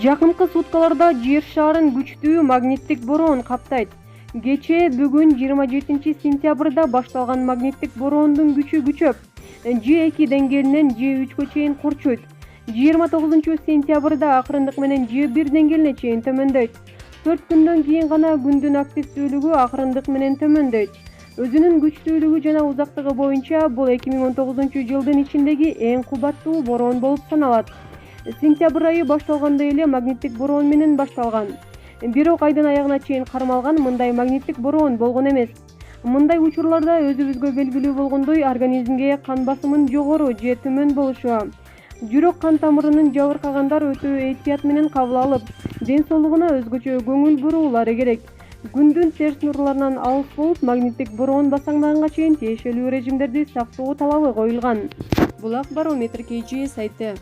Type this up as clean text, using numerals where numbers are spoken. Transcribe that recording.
Жакынкы суткаларда Жер шарын күчтүү магниттик бороон каптайт. Кечээ бүгүн 27 сентябрда башталган магниттик бороондун күчү күчөп, G2 деңгээлинен G3 чейин курчуйт. 29 сентябрда акырындык менен G1 деңгээлине чейин төмөндөйт. 4 күндөн кийин гана күндүн активдүүлүгү акырындык менен төмөндөйт. Өзүнүн күчтүүлүгү жана узактыгы боюнча бул 2019-жылдын ичиндеги эң кубаттуу бороон болуп саналат. Сентябрь айы башталгандай эле магниттик бороон менен башталган. Бирок айдын аягына чейин кармалган мындай магниттик бороон болгон эмес. Мындай учурларда өзүбүзгө белгилүү болгондой организмге кан басымын жогору же төмөн болушу, жүрөк кан тамырынын жабыркагандар өтө этият менен кабыл алып, ден соолугуна өзгөчө көңүл буруулары керек. Күндүн терс нурларынан алыс болуп, магниттик бороон басаңдаганга чейин тиешелүү режимдерди сактоо талабы коюлган. Булак Барометр KG сайты.